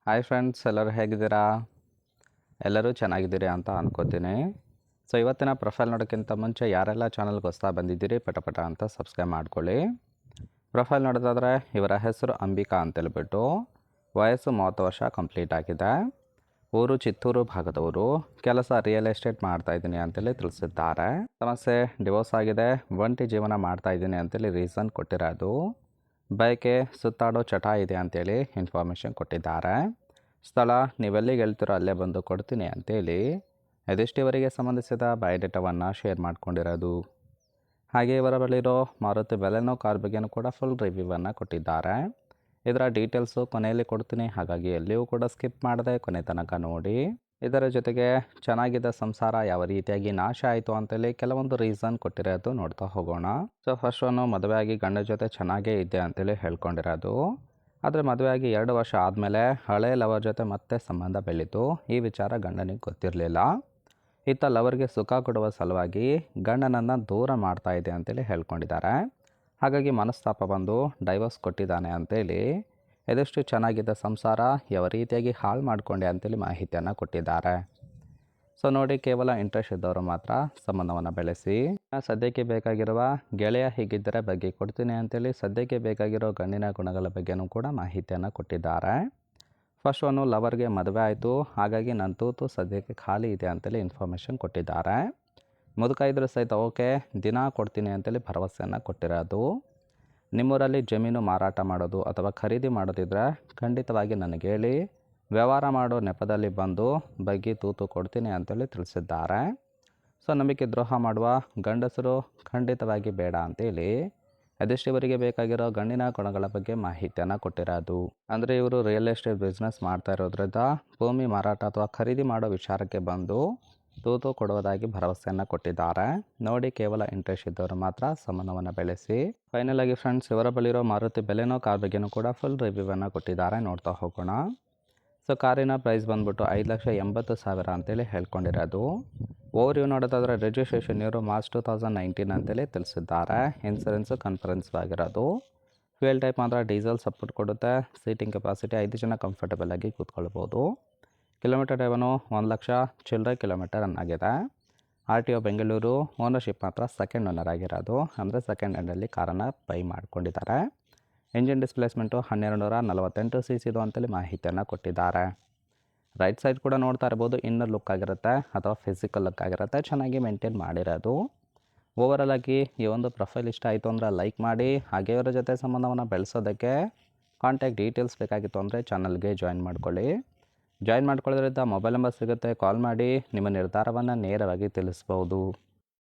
Hi friends, ಎಲ್ಲರೂ ಹೇಗಿದ್ದೀರಾ? ಎಲ್ಲರೂ ಚೆನ್ನಾಗಿದ್ದೀರಿ ಅಂತ ಅನ್ಕೋತೀನಿ. ಸೊ ಇವತ್ತಿನ ಪ್ರೊಫೈಲ್ ನೋಡೋಕ್ಕಿಂತ ಮುಂಚೆ ಯಾರೆಲ್ಲ ಚಾನಲ್ಗೆ ಹೊಸ್ದಾಗಿ ಬಂದಿದ್ದೀರಿ ಪಟ ಅಂತ ಸಬ್ಸ್ಕ್ರೈಬ್ ಮಾಡ್ಕೊಳ್ಳಿ. ಪ್ರೊಫೈಲ್ ನೋಡೋದಾದರೆ ಇವರ ಹೆಸರು ಅಂಬಿಕಾ ಅಂತೇಳ್ಬಿಟ್ಟು, ವಯಸ್ಸು 30 ವರ್ಷ ಕಂಪ್ಲೀಟ್ ಆಗಿದೆ. ಊರು ಚಿತ್ತೂರು ಭಾಗದವರು, ಕೆಲಸ ರಿಯಲ್ ಎಸ್ಟೇಟ್ ಮಾಡ್ತಾಯಿದ್ದೀನಿ ಅಂತೇಳಿ ತಿಳಿಸಿದ್ದಾರೆ. ಸಮಸ್ಯೆ ಡಿವೋರ್ಸ್ ಆಗಿದೆ, ಒಂಟಿ ಜೀವನ ಮಾಡ್ತಾಯಿದ್ದೀನಿ ಅಂತೇಳಿ ರೀಸನ್ ಕೊಟ್ಟಿರೋದು. ಬೈಕೆ ಸುತ್ತಾಡೋ ಚಟ ಇದೆ ಅಂತೇಳಿ ಇನ್ಫಾರ್ಮೇಷನ್ ಕೊಟ್ಟಿದ್ದಾರೆ. ಸ್ಥಳ ನೀವೆಲ್ಲಿಗೆ ಹೇಳ್ತೀರೋ ಅಲ್ಲೇ ಬಂದು ಕೊಡ್ತೀನಿ ಅಂತೇಳಿ ಇದಿಷ್ಟಿವರಿಗೆ ಸಂಬಂಧಿಸಿದ ಬಯೋಡೇಟಾವನ್ನು ಶೇರ್ ಮಾಡ್ಕೊಂಡಿರೋದು. ಹಾಗೆ ಇವರ ಬಳಿರೋ ಮಾರುತಿ ಬೆಲೆನೋ ಕಾರ್ ಬಗ್ಗೆನೂ ಕೂಡ ಫುಲ್ ರಿವ್ಯೂವನ್ನು ಕೊಟ್ಟಿದ್ದಾರೆ. ಇದರ ಡೀಟೇಲ್ಸು ಕೊನೆಯಲ್ಲಿ ಕೊಡ್ತೀನಿ, ಹಾಗಾಗಿ ಎಲ್ಲಿಯೂ ಕೂಡ ಸ್ಕಿಪ್ ಮಾಡದೆ ಕೊನೆ ತನಕ ನೋಡಿ. ಇದರ ಜೊತೆಗೆ ಚೆನ್ನಾಗಿದ್ದ ಸಂಸಾರ ಯಾವ ರೀತಿಯಾಗಿ ನಾಶ ಆಯಿತು ಅಂತೇಳಿ ಕೆಲವೊಂದು ರೀಸನ್ ಕೊಟ್ಟಿರೋದು ನೋಡ್ತಾ ಹೋಗೋಣ. ಸೊ ಫಸ್ಟ್ ಒನ್ನು, ಮದುವೆ ಆಗಿ ಗಂಡ ಜೊತೆ ಚೆನ್ನಾಗೇ ಇದ್ದೆ ಅಂತೇಳಿ ಹೇಳ್ಕೊಂಡಿರೋದು. ಆದರೆ ಮದುವೆ ಆಗಿ 2 ವರ್ಷ ಆದಮೇಲೆ ಹಳೆ ಲವರ್ ಜೊತೆ ಮತ್ತೆ ಸಂಬಂಧ ಬೆಳೀತು. ಈ ವಿಚಾರ ಗಂಡನಿಗೆ ಗೊತ್ತಿರಲಿಲ್ಲ. ಇತ್ತ ಲವರ್ಗೆ ಸುಖ ಕೊಡುವ ಸಲುವಾಗಿ ಗಂಡನನ್ನು ದೂರ ಮಾಡ್ತಾ ಇದೆ ಅಂತೇಳಿ ಹೇಳ್ಕೊಂಡಿದ್ದಾರೆ. ಹಾಗಾಗಿ ಮನಸ್ತಾಪ ಬಂದು ಡೈವರ್ಸ್ ಕೊಟ್ಟಿದ್ದಾನೆ ಅಂತೇಳಿ ಇದಷ್ಟು ಚೆನ್ನಾಗಿದ್ದ ಸಂಸಾರ ಯಾವ ರೀತಿಯಾಗಿ ಹಾಳು ಮಾಡಿಕೊಂಡೆ ಅಂತೇಳಿ ಮಾಹಿತಿಯನ್ನು ಕೊಟ್ಟಿದ್ದಾರೆ. ಸೊ ನೋಡಿ, ಕೇವಲ ಇಂಟ್ರೆಸ್ಟ್ ಇದ್ದವರು ಮಾತ್ರ ಸಂಬಂಧವನ್ನು ಬೆಳೆಸಿ. ಸದ್ಯಕ್ಕೆ ಬೇಕಾಗಿರುವ ಗೆಳೆಯ ಹೀಗಿದ್ದರೆ ಬಗ್ಗೆ ಕೊಡ್ತೀನಿ ಅಂತೇಳಿ ಸದ್ಯಕ್ಕೆ ಬೇಕಾಗಿರೋ ಗಂಡಿನ ಗುಣಗಳ ಬಗ್ಗೆನೂ ಕೂಡ ಮಾಹಿತಿಯನ್ನು ಕೊಟ್ಟಿದ್ದಾರೆ. ಫಸ್ಟ್ ಒನ್ನು, ಲವರ್ಗೆ ಮದುವೆ ಆಯಿತು, ಹಾಗಾಗಿ ನನ್ನ ತೂತು ಸದ್ಯಕ್ಕೆ ಖಾಲಿ ಇದೆ ಅಂತೇಳಿ ಇನ್ಫಾರ್ಮೇಷನ್ ಕೊಟ್ಟಿದ್ದಾರೆ. ಮುದುಕ ಇದ್ರೂ ಸಹಿತ ಓಕೆ, ದಿನ ಕೊಡ್ತೀನಿ ಅಂತೇಳಿ ಭರವಸೆಯನ್ನು ಕೊಟ್ಟಿರೋದು. ನಿಮ್ಮೂರಲ್ಲಿ ಜಮೀನು ಮಾರಾಟ ಮಾಡೋದು ಅಥವಾ ಖರೀದಿ ಮಾಡೋದಿದ್ರೆ ಖಂಡಿತವಾಗಿ ನನಗೆ ಹೇಳಿ, ವ್ಯವಹಾರ ಮಾಡೋ ನೆಪದಲ್ಲಿ ಬಂದು ಬಗ್ಗಿ ತೂತು ಕೊಡ್ತೀನಿ ಅಂತೇಳಿ ತಿಳಿಸಿದ್ದಾರೆ. ಸೊ ನಂಬಿಕೆ ದ್ರೋಹ ಮಾಡುವ ಗಂಡಸರು ಖಂಡಿತವಾಗಿ ಬೇಡ ಅಂತೇಳಿ ಅದೆಷ್ಟಿವರಿಗೆ ಬೇಕಾಗಿರೋ ಗಂಡಿನ ಗುಣಗಳ ಬಗ್ಗೆ ಮಾಹಿತಿಯನ್ನು ಕೊಟ್ಟಿರೋದು. ಅಂದರೆ ಇವರು ರಿಯಲ್ ಎಸ್ಟೇಟ್ ಬಿಸ್ನೆಸ್ ಮಾಡ್ತಾ ಇರೋದ್ರಿಂದ ಭೂಮಿ ಮಾರಾಟ ಅಥವಾ ಖರೀದಿ ಮಾಡೋ ವಿಚಾರಕ್ಕೆ ಬಂದು ತೂತು ಕೊಡುವುದಾಗಿ ಭರವಸೆಯನ್ನು ಕೊಟ್ಟಿದ್ದಾರೆ. ನೋಡಿ, ಕೇವಲ ಇಂಟ್ರೆಸ್ಟ್ ಇದ್ದವರು ಮಾತ್ರ ಸಂಬಂಧವನ್ನು ಬೆಳೆಸಿ. ಫೈನಲ್ ಆಗಿ ಫ್ರೆಂಡ್ಸ್, ಇವರ ಬಳಿರೋ ಮಾರುತಿ ಬೆಲೆನೋ ಕಾರ್ ಬಗ್ಗೆನೂ ಕೂಡ ಫುಲ್ ರಿವ್ಯೂವನ್ನು ಕೊಟ್ಟಿದ್ದಾರೆ, ನೋಡ್ತಾ ಹೋಗೋಣ. ಸೊ ಕಾರಿನ ಪ್ರೈಸ್ ಬಂದ್ಬಿಟ್ಟು 5,80,000 ಅಂತೇಳಿ ಹೇಳ್ಕೊಂಡಿರೋದು. ಓವರ್ ಇವ್ ನೋಡೋದಾದರೆ ರಿಜಿಸ್ಟ್ರೇಷನ್ ಇವರು ಮಾರ್ಚ್ 2019 ಅಂತೇಳಿ ತಿಳಿಸಿದ್ದಾರೆ. ಇನ್ಸೂರೆನ್ಸು ಕನ್ಫರೆನ್ಸ್ ಆಗಿರೋದು. ಫ್ಯೂಯಲ್ ಟೈಪ್ ಮಾತ್ರ ಡೀಸೆಲ್ ಸಪೋರ್ಟ್ ಕೊಡುತ್ತೆ. ಸೀಟಿಂಗ್ ಕೆಪಾಸಿಟಿ 5 ಜನ ಕಂಫರ್ಟಬಲ್ ಆಗಿ ಕೂತ್ಕೊಳ್ಬೋದು. ಕಿಲೋಮೀಟರ್ ಡ್ರೈವನು 1,00,000 ಚಿಲ್ಲರೆ ಕಿಲೋಮೀಟರ್ ರನ್ ಆಗಿದೆ. RTO ಬೆಂಗಳೂರು. ಓನರ್ಶಿಪ್ ಮಾತ್ರ ಸೆಕೆಂಡ್ ಓನರ್ ಆಗಿರೋದು, ಅಂದರೆ ಸೆಕೆಂಡ್ ಹ್ಯಾಂಡಲ್ಲಿ ಕಾರನ್ನು ಬೈ ಮಾಡ್ಕೊಂಡಿದ್ದಾರೆ. ಇಂಜಿನ್ ಡಿಸ್ಪ್ಲೇಸ್ಮೆಂಟು 1248 cc ಅಂತೇಳಿ ಮಾಹಿತಿಯನ್ನು ಕೊಟ್ಟಿದ್ದಾರೆ. ರೈಟ್ ಸೈಡ್ ಕೂಡ ನೋಡ್ತಾ ಇರ್ಬೋದು, ಇನ್ನರ್ ಲುಕ್ ಆಗಿರುತ್ತೆ ಅಥವಾ ಫಿಸಿಕಲ್ ಲುಕ್ ಆಗಿರುತ್ತೆ, ಚೆನ್ನಾಗಿ ಮೇಂಟೈನ್ ಮಾಡಿರೋದು. ಓವರಾಲ್ ಆಗಿ ಈ ಒಂದು ಪ್ರೊಫೈಲ್ ಇಷ್ಟ ಆಯಿತು ಅಂದರೆ ಲೈಕ್ ಮಾಡಿ. ಹಾಗೆ ಇವರ ಜೊತೆ ಸಂಬಂಧವನ್ನು ಬೆಳೆಸೋದಕ್ಕೆ ಕಾಂಟ್ಯಾಕ್ಟ್ ಡೀಟೇಲ್ಸ್ ಬೇಕಾಗಿತ್ತು ಅಂದರೆ ಚಾನಲ್ಗೆ ಜಾಯಿನ್ ಮಾಡ್ಕೊಳ್ಳಿ. ಜಾಯಿನ್ ಮಾಡ್ಕೊಳ್ಳೋದ್ರಿಂದ ಮೊಬೈಲ್ ನಂಬರ್ ಸಿಗುತ್ತೆ, ಕಾಲ್ ಮಾಡಿ ನಿಮ್ಮ ನಿರ್ಧಾರವನ್ನು ನೇರವಾಗಿ ತಿಳಿಸ್ಬೋದು.